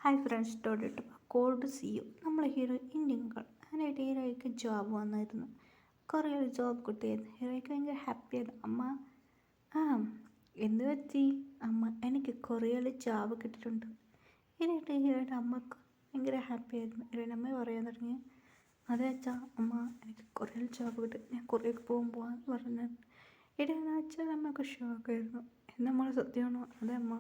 Hi friends ടോട്ട് കോൾഡ് സിയു നമ്മളെ ഹീറോ ഇന്ത്യൻ ഗേൾ അതിനായിട്ട് ഹീറോയ്ക്ക് ജോബ് വന്നായിരുന്നു. കുറേ ജോബ് കിട്ടിയായിരുന്നു. ഹീറോയ്ക്ക് ഭയങ്കര ഹാപ്പിയായിരുന്നു. അമ്മ ആ എന്ത് പറ്റി അമ്മ എനിക്ക് കുറേ ജോബ് കിട്ടിയിട്ടുണ്ട്. ഇതിനായിട്ട് ഹീറോയുടെ അമ്മക്ക് ഭയങ്കര ഹാപ്പിയായിരുന്നു. ഹീറോയുടെ അമ്മ പറയാൻ തുടങ്ങി, അതെ അച്ഛാ അമ്മ എനിക്ക് കുറേ ജോബ് കിട്ടി, ഞാൻ കുറേ പോകുമ്പോഴാന്ന് പറഞ്ഞു. ഇടയെന്ന് വെച്ചാൽ അമ്മക്ക് ഷോക്കായിരുന്നു. നമ്മൾ സത്യമാണോ? അതെ അമ്മ,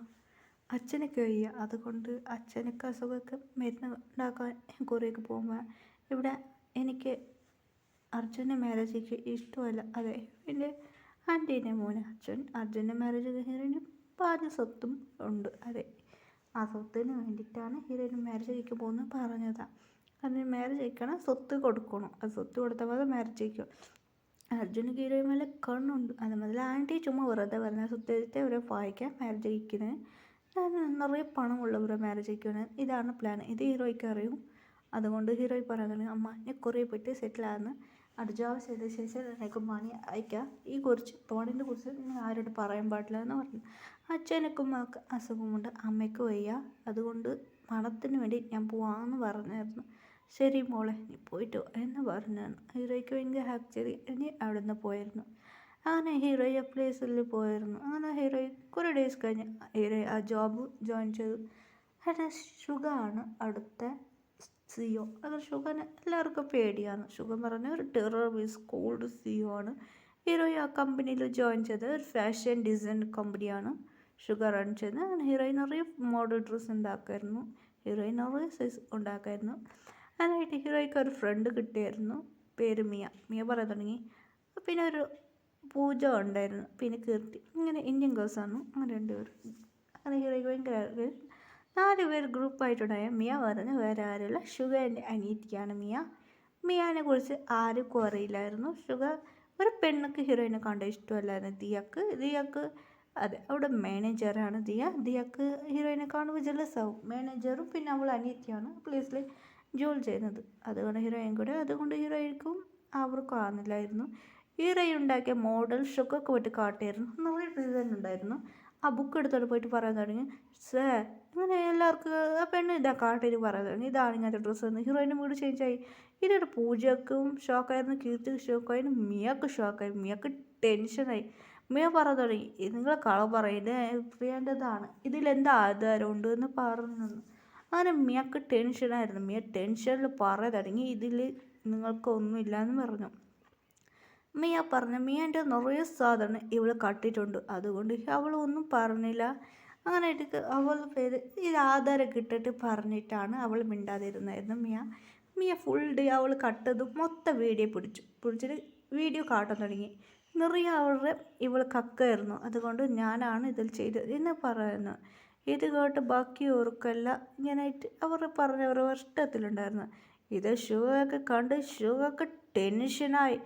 അച്ഛനൊക്കെ വയ്യ, അതുകൊണ്ട് അച്ഛനൊക്കെ അസുഖമൊക്കെ മരുന്ന് ഉണ്ടാക്കാൻ കുറേയൊക്കെ പോകുമ്പോൾ ഇവിടെ എനിക്ക് അർജുൻ്റെ മാരേജ് ഇഷ്ടമല്ല. അതെ, എൻ്റെ ആൻറ്റീൻ്റെ മോനെ അർജുൻ്റെ മാരേജ് ഹീറോയിന് പാതി സ്വത്തും ഉണ്ട്. അതെ, ആ സ്വത്തിന് വേണ്ടിയിട്ടാണ് ഹീറോയിന് മാരേജ് കഴിക്കാൻ പോകുന്നത് പറഞ്ഞതാണ്. അതിന് മാരേജ് കഴിക്കണം, സ്വത്ത് കൊടുക്കണം, അത് സ്വത്ത് കൊടുത്താൽ മതി മാരേജ് കഴിക്കും. അർജുന് ഹീറോയിൻ മേലെ കണ്ണുണ്ട്. അത് മുതൽ ആൻറ്റി ചുമ്മാ വെറുതെ പറഞ്ഞ സ്വത്തെ അവരെ വായിക്കാൻ മാരേജ് കഴിക്കുന്നത് നിറയെ പണമുള്ളവരെ മാരേജ് കഴിക്കുകയാണ്. ഇതാണ് പ്ലാൻ. ഇത് ഹീറോയ്ക്ക് അറിയും. അതുകൊണ്ട് ഹീറോയി പറയുന്നത്, അമ്മ ഞാൻ കുറേ പോയിട്ട് സെറ്റിലാകുന്നു, അത് ജോബ് ചെയ്ത ശേഷം എനിക്ക് മണി അയക്കാം, ഈ കുറിച്ച് പണിനെ കുറിച്ച് നിങ്ങൾ ആരോട് പറയാൻ പാടില്ല എന്ന് പറഞ്ഞു. അച്ഛനക്കും അസുഖമുണ്ട്, അമ്മയ്ക്ക് വയ്യ, അതുകൊണ്ട് പണത്തിന് വേണ്ടി ഞാൻ പോവാമെന്ന് പറഞ്ഞായിരുന്നു. ശരി മോളെ നീ പോയിട്ടോ എന്ന് പറഞ്ഞാണ്. ഹീറോയ്ക്ക് ഭയങ്കര ഹാപ്പി. ഇനി അവിടെ നിന്ന് പോയിരുന്നു. അങ്ങനെ ഹീറോയി ആ പ്ലേസിൽ പോയിരുന്നു. അങ്ങനെ ഹീറോയി കുറേ ഡേയ്സ് കഴിഞ്ഞ് ഹീറോയി ആ ജോബ് ജോയിൻ ചെയ്തു. അങ്ങനെ ഷുഗാണ് അടുത്ത സിഒ. അത് ഷുഗറിന് എല്ലാവർക്കും പേടിയാണ്. ഷുഗർ പറഞ്ഞ ഒരു ടെറർ മീൻസ് കോൾഡ് സിഒ ആണ്. ഹീറോയി ആ കമ്പനിയിൽ ജോയിൻ ചെയ്തത് ഒരു ഫാഷൻ ഡിസൈൻ കമ്പനിയാണ് ഷുഗർ റൺ ചെയ്യുന്നത്. അങ്ങനെ ഹീറോയിൻ നിറയെ മോഡൽ ഡ്രസ്സ് ഉണ്ടാക്കുമായിരുന്നു. ഹീറോയിൻ നിറയെ സൈസ് ഉണ്ടാക്കുമായിരുന്നു. അതിനായിട്ട് ഹീറോയ്ക്ക് ഒരു ഫ്രണ്ട് കിട്ടിയായിരുന്നു, പേര് മിയ പറയാൻ തുടങ്ങി. പിന്നെ ഒരു പൂജ ഉണ്ടായിരുന്നു, പിന്നെ കീർത്തി. ഇങ്ങനെ ഇന്ത്യൻ ഗേൾസാണ്. അങ്ങനെ രണ്ടുപേരും. അങ്ങനെ ഹീറോയ്ക്ക് ഭയങ്കര 4 പേര് ഗ്രൂപ്പായിട്ടുണ്ടായ മിയ പറഞ്ഞ് വേറെ ആരുമില്ല, ഷുഗറിൻ്റെ അനിയത്തിയാണ് മിയ. മിയാനെ കുറിച്ച് ആർക്കും അറിയില്ലായിരുന്നു. ഷുഗർ ഒരു പെണ്ണുക്ക് ഹീറോയിനെ കണ്ട ഇഷ്ടമല്ലായിരുന്നു. ദിയക്ക് അതെ അവിടെ മാനേജറാണ് ദിയക്ക് ഹീറോയിനെ കാണുമ്പോൾ ജലസാവും. മാനേജറും പിന്നെ അവൾ അനിയത്തിയാണ് പ്ലേസിൽ ജോലി ചെയ്യുന്നത്. അതുകൊണ്ട് ഹീറോയിൻ കൂടെ, അതുകൊണ്ട് ഹീറോയിനും അവർക്കും ആകുന്നില്ലായിരുന്നു. ഹീറോയിൻ ഉണ്ടാക്കിയ മോഡൽ ഷുഗർക്ക് പോയിട്ട് കാട്ടിയായിരുന്നു. നിറയെ ഡിസൈൻ ഉണ്ടായിരുന്നു. ആ ബുക്ക് എടുത്തോട്ട് പോയിട്ട് പറയാൻ തുടങ്ങി, സാർ ഇങ്ങനെ എല്ലാവർക്കും ആ പെണ്ണ് ഇതാ കാട്ടിയിട്ട് പറയാൻ തുടങ്ങി, ഇതാണ് ഇങ്ങനത്തെ ഡ്രസ്സ് എന്ന്. ഹീറോയിൻ്റെ മൂഡ് ചേഞ്ചായി. ഇതൊരു പൂജക്കും ഷോക്കായിരുന്നു, കീർത്തിക്ക് ഷോക്കായിരുന്നു, മിയക്ക് ഷോക്കായി. മിയക്ക് ടെൻഷനായി. മിയ പറയാൻ തുടങ്ങി, നിങ്ങളെ കളർ പറയുന്നത് പ്രിയേണ്ടതാണ്, ഇതിലെന്താ ആധാരമുണ്ട് എന്ന് പറഞ്ഞു. അങ്ങനെ മിയക്ക് ടെൻഷനായിരുന്നു. മിയ ടെൻഷനിൽ പറയാൻ തുടങ്ങി, ഇതിൽ നിങ്ങൾക്കൊന്നുമില്ല എന്ന് പറഞ്ഞു. മിയ പറഞ്ഞു, മിയൻ്റെ നിറയെ സാധനം ഇവൾ കട്ടിട്ടുണ്ട്, അതുകൊണ്ട് അവളൊന്നും പറഞ്ഞില്ല. അങ്ങനെ അവൾ പേര് ഇത് ആധാരം കിട്ടിയിട്ട് പറഞ്ഞിട്ടാണ് അവൾ മിണ്ടാതിരുന്നായിരുന്നു. മിയ ഫുൾ ഡേ അവൾ കട്ടതും മൊത്തം വീഡിയോ പിടിച്ചിട്ട് വീഡിയോ കാട്ടാൻ തുടങ്ങി. നിറയെ അവരുടെ ഇവൾ കക്കായിരുന്നു, അതുകൊണ്ട് ഞാനാണ് ഇതിൽ ചെയ്തത് എന്ന് പറയുന്നു. ഇത് കേട്ട് ബാക്കിയവർക്കെല്ലാം ഇങ്ങനെയായിട്ട് അവർ പറഞ്ഞവർ ഇഷ്ടത്തിലുണ്ടായിരുന്നു. ഇത് ഷുഗൊക്കെ കണ്ട് ഷുഗൊക്കെ ടെൻഷനായി.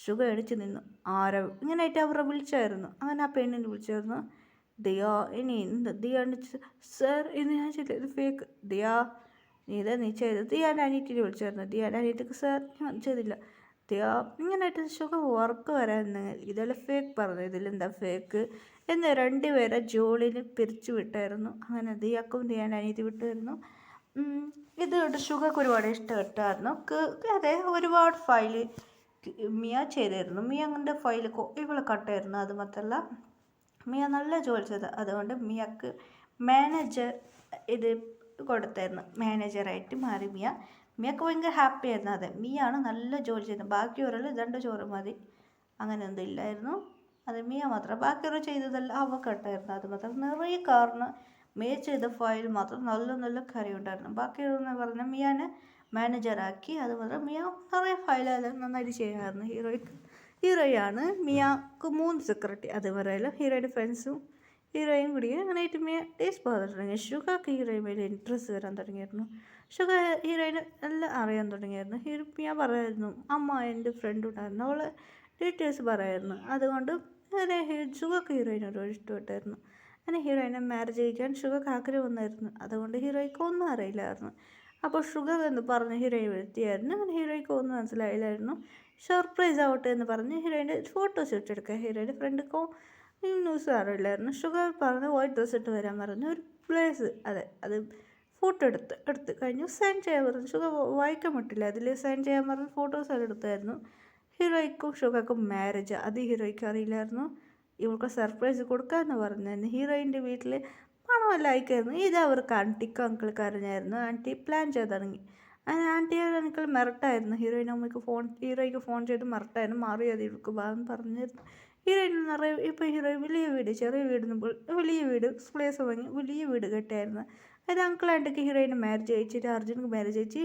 ഷുഗർ എണിച്ച് നിന്നു. ആരവ് ഇങ്ങനെയായിട്ട് അവരെ വിളിച്ചായിരുന്നു. അങ്ങനെ ആ പെണ്ണിനെ വിളിച്ചായിരുന്നു. ദിയാ ഇനി എന്ത് ദിയ സാർ ഇത് ഞാൻ ചെയ്തത്, ഇത് ഫേക്ക്. ദിയാ നീ ചെയ്തത്. ദിയാൻ്റെ അനിയത്തിനെ വിളിച്ചായിരുന്നു. ദിയാൻ്റെ അനിയത്തിക്ക് സാർ ഞാൻ ചെയ്തില്ല. ദിയാ ഇങ്ങനെയായിട്ട് ഷുഗർ വർക്ക് വരാൻ ഇതെല്ലാം ഫേക്ക് പറഞ്ഞു, ഇതിലെന്താ ഫേക്ക് എന്ന് 2 പേരെ ജോലിയിൽ പിരിച്ചു വിട്ടായിരുന്നു. അങ്ങനെ ദിയാക്കും ദിയാൻ്റെ അനിയത്തി വിട്ടായിരുന്നു. ഇത് ഷുഗർക്ക് ഒരുപാട് ഇഷ്ടപ്പെട്ടായിരുന്നു. അതെ, ഒരുപാട് ഫയല് മിയ ചെയ്തായിരുന്നു. മിയ അങ്ങൻ്റെ ഫയൽ ഇവളെ കട്ടായിരുന്നു. അത് മാത്രമല്ല മിയ നല്ല ജോലി ചെയ്ത, അതുകൊണ്ട് മിയക്ക് മാനേജർ ഇത് കൊടുത്തായിരുന്നു. മാനേജറായിട്ട് മാറി മിയക്ക് ഭയങ്കര ഹാപ്പി ആയിരുന്നു. അതെ, മിയാണ് നല്ല ജോലി ചെയ്തത്. ബാക്കിയൊരാൾ 2 ചോറ് മതി അങ്ങനെ ഒന്നും ഇല്ലായിരുന്നു. അത് മിയ മാത്രം, ബാക്കിയൊരു ചെയ്തതെല്ലാം അവ കട്ടായിരുന്നു. അത് മാത്രം നിറയെ കാരണം മിയ ചെയ്ത ഫയൽ മാത്രം നല്ല കറി ഉണ്ടായിരുന്നു. ബാക്കിയൊന്ന് പറഞ്ഞാൽ മിയാനെ മാനേജറാക്കി. അതുപോലെ മിയ നിറയെ ഫയലെല്ലാം നന്നായിട്ട് ചെയ്യാമായിരുന്നു. ഹീറോയാണ്. മിയക്ക് 3 സെക്രട്ടറി. അത് പറയാലോ ഹീറോയുടെ ഫ്രണ്ട്സും ഹീറോയും കൂടി. അങ്ങനെയായിട്ട് മിയ ടേസ്റ്റ് പോകാൻ തുടങ്ങി. ഷുഗർക്ക് ഹീറോയിൻ മേലെ ഇൻട്രസ്റ്റ് വരാൻ തുടങ്ങിയായിരുന്നു. ഷുഗർ ഹീറോയിന് എല്ലാം അറിയാൻ തുടങ്ങിയായിരുന്നു. മിയ പറയായിരുന്നു, അമ്മ എൻ്റെ ഫ്രണ്ട് ഉണ്ടായിരുന്നു, അവളെ ഡീറ്റെയിൽസ് പറയായിരുന്നു. അതുകൊണ്ട് ഷുഗർക്ക് ഹീറോയിനോട് ഇഷ്ടപ്പെട്ടായിരുന്നു. അങ്ങനെ ഹീറോയിനെ മാരേജ് കഴിക്കാൻ ഷുഗർക്ക് ആഗ്രഹം വന്നായിരുന്നു. അതുകൊണ്ട് ഹീറോയ്ക്ക് ഒന്നും അറിയില്ലായിരുന്നു. അപ്പോൾ ഷുഗർ എന്ന് പറഞ്ഞ് ഹീറോയിൻ വരുത്തിയായിരുന്നു. അങ്ങനെ ഹീറോയ്ക്ക് ഒന്നും മനസ്സിലായില്ലായിരുന്നു. സർപ്രൈസ് ആവട്ടെ എന്ന് പറഞ്ഞ് ഹീറോയിൻ്റെ ഫോട്ടോസ് ഇട്ടെടുക്കുക. ഹീറോയിൻ്റെ ഫ്രണ്ടിക്കോ ന്യൂസ് അറിയില്ലായിരുന്നു. ഷുഗർ പറഞ്ഞ് വൈറ്റ് ഡ്രസ്സ് ഇട്ട് വരാൻ പറഞ്ഞു ഒരു പ്ലേസ്. അതെ, അത് ഫോട്ടോ എടുത്ത് കഴിഞ്ഞു. സെൻഡ് ചെയ്യാൻ പറഞ്ഞു. ഷുഗ വായിക്കാൻ പറ്റില്ല. അതിൽ സെൻഡ് ചെയ്യാൻ പറഞ്ഞ ഫോട്ടോസ് എല്ലാം എടുത്തായിരുന്നു. ഹീറോയ്ക്കും ഷുഗക്കും മാരേജ്. അത് ഹീറോയ്ക്ക് അറിയില്ലായിരുന്നു. ഇവൾക്ക് സർപ്രൈസ് കൊടുക്കാമെന്ന് പറഞ്ഞായിരുന്നു. ഹീറോയിൻ്റെ വീട്ടിൽ പണമെല്ലാം അയക്കായിരുന്നു. ഇത് അവർക്ക് ആൻറ്റിക്കും അങ്കിൾക്ക് അറിഞ്ഞായിരുന്നു. ആൻറ്റി പ്ലാൻ ചെയ്ത് തുടങ്ങി. ആൻറ്റി അങ്കിൾ മിരട്ടായിരുന്നു. ഹീറോയ്ക്ക് ഫോൺ ചെയ്ത് മിരട്ടായിരുന്നു. മാറി അത് ഇവൾക്ക് വാന്ന് പറഞ്ഞിരുന്നു. ഹീറോയിൻ നിറയെ ഇപ്പോൾ ഹീറോയിൻ വലിയ വീട്, ചെറിയ വീടിന് വലിയ വീട് പ്ലേസ് വാങ്ങി വലിയ വീട് കെട്ടായിരുന്നു. അത് അങ്കിൾ ആൻറ്റിക്ക് ഹീറോയിന് മാരേജ് അയച്ചിട്ട് അർജുനക്ക് മാരേജ് അയച്ച്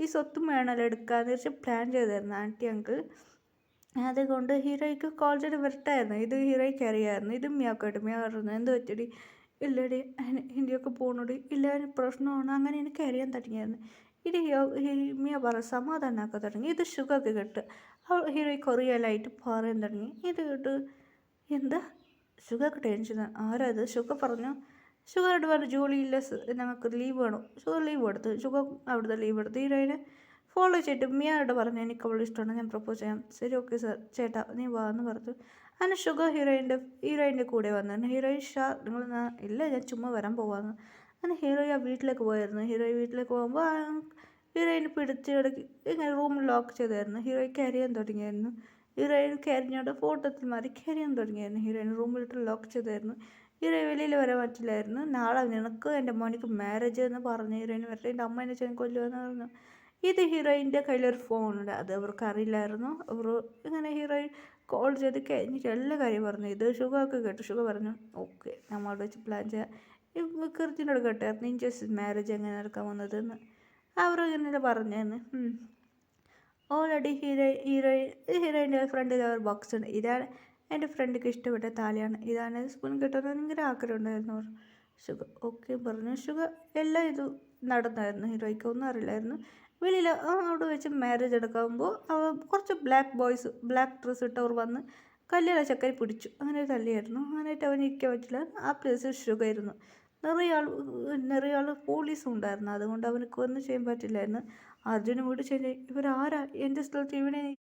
ഈ സ്വത്തും വേണമല്ലോ എടുക്കാന്ന് വെച്ച് പ്ലാൻ ചെയ്തായിരുന്നു ആൻറ്റി അങ്കിൾ. അതുകൊണ്ട് ഹീറോയ്ക്ക് കോൾ ചെയ്ത് വരട്ടായിരുന്നു. ഇത് ഹീറോയ്ക്ക് അറിയാമായിരുന്നു. ഇത് മിയാക്കോട്ട് മിയ പറഞ്ഞു, എന്ത് പറ്റടി? ഇല്ലടി ഇന്ത്യയൊക്കെ പോകണടി, ഇല്ലാരും പ്രശ്നമാണ്, അങ്ങനെ എനിക്ക് അറിയാൻ തുടങ്ങിയായിരുന്നു. ഇത് മിയ പറ സമാധാനമാക്കാൻ തുടങ്ങി. ഇത് ഷുഗർക്ക് കേട്ട് ഹീറോയ്ക്ക് റിയലായിട്ട് പറയാൻ തുടങ്ങി. ഇത് കേട്ട് എന്താ ഷുഗർക്ക് ടെൻഷനാണ്. ആരാ ഇത്? ഷുഗർ പറഞ്ഞു. ഷുഗറോട് പറഞ്ഞു ജോലിയില്ല, ഞങ്ങൾക്ക് ലീവ് വേണം. ഷുഗർ ലീവ് എടുത്തു. ഷുഗർ അവിടുത്തെ ലീവ് എടുത്തു. ഹീറോയിനെ ഫോളോ ചെയ്തിട്ട് മിയയോട് പറഞ്ഞു എനിക്ക് അവൾ ഇഷ്ടമാണ്, ഞാൻ പ്രപ്പോസ് ചെയ്യാം. ശരി ഓക്കെ സാർ ചേട്ടാ നീ വാ എന്ന് പറഞ്ഞു. അങ്ങനെ ഷുഗർ ഹീറോയിൻ്റെ കൂടെ വന്നു. ഹീറോയിൻ നിങ്ങൾ ഇല്ല ഞാൻ ചുമ്മാ വരാൻ പോവാന്ന്. അങ്ങനെ ഹീറോയിൻ ആ വീട്ടിലേക്ക് പോയായിരുന്നു. ഹീറോയിൻ വീട്ടിലേക്ക് പോകുമ്പോൾ ഹീറോയിനെ പിടിച്ച് ഇടയ്ക്ക് ഇങ്ങനെ റൂമിൽ ലോക്ക് ചെയ്തായിരുന്നു. ഹീറോയിൻ കരയാൻ തുടങ്ങിയായിരുന്നു. ഹീറോയിൻ കരഞ്ഞോട് ഫോട്ടോത്തിൽ മാറി കരയാൻ തുടങ്ങിയായിരുന്നു. ഹീറോയിൻ റൂമിലിട്ട് ലോക്ക് ചെയ്തായിരുന്നു. ഹീറോയിൻ വെളിയിൽ വരാൻ പറ്റില്ലായിരുന്നു. നാളെ നിനക്ക് എൻ്റെ മോനിക്ക് മാരേജ് എന്ന് പറഞ്ഞു ഹീറോയിൻ വരട്ടെ, എൻ്റെ അമ്മ എന്നെ ചെന്ന് കൊല്ലുമെന്ന് പറഞ്ഞു. ഇത് ഹീറോയിൻ്റെ കയ്യിലൊരു ഫോണുണ്ട്. അത് അവർക്ക് അറിയില്ലായിരുന്നു. അവർ ഇങ്ങനെ ഹീറോയിൻ കോൾ ചെയ്ത് കഴിഞ്ഞിട്ട് എല്ലാ കാര്യം പറഞ്ഞു. ഇത് ഷുഗർക്ക് കേട്ടു. ഷുഗർ പറഞ്ഞു ഓക്കെ നമ്മളോട് വെച്ച് പ്ലാൻ ചെയ്യാം. കൃത്യനോട് കേട്ടായിരുന്നു ഇഞ്ചസ് മാരേജ് എങ്ങനെ നടക്കാൻ വന്നതെന്ന്. അവർ ഇങ്ങനെ പറഞ്ഞതെന്ന്. ഓൾറെഡി ഹീറോയിൻ്റെ ഫ്രണ്ടിൽ ഒരു ബോക്സ് ഉണ്ട്. ഇതാണ് എൻ്റെ ഫ്രണ്ടിക്ക് ഇഷ്ടപ്പെട്ട താലിയാണ്. ഇതാണ് സ്പൂൺ കിട്ടുന്നത് ഭയങ്കര ആഗ്രഹം ഉണ്ടായിരുന്നു. ഷുഗർ ഓക്കെ പറഞ്ഞു. ഷുഗർ എല്ലാം ഇത് നടന്നായിരുന്നു. ഹീറോയ്ക്ക് ഒന്നും അറിയില്ലായിരുന്നു. വെളിയിൽ അവിടെ വെച്ച് മാരേജ് എടുക്കുമ്പോൾ കുറച്ച് ബ്ലാക്ക് ഡ്രസ്സ് ഇട്ടവർ വന്ന് കല്യാണ ചക്കരി പിടിച്ചു. അങ്ങനെ തല്ലിയായിരുന്നു. അങ്ങനെയായിട്ട് അവന് ഇരിക്കാൻ പറ്റില്ല. ആ പ്ലേസ് ഷുഗറായിരുന്നു. നിറയെ ആൾ പോലീസും ഉണ്ടായിരുന്നു. അതുകൊണ്ട് അവനക്ക് ഒന്നും ചെയ്യാൻ പറ്റില്ലായിരുന്നു. അർജുനും വീട് ചെയ്ത് ഇവരാരാ എൻ്റെ സ്ഥലത്ത് ഇവിടെ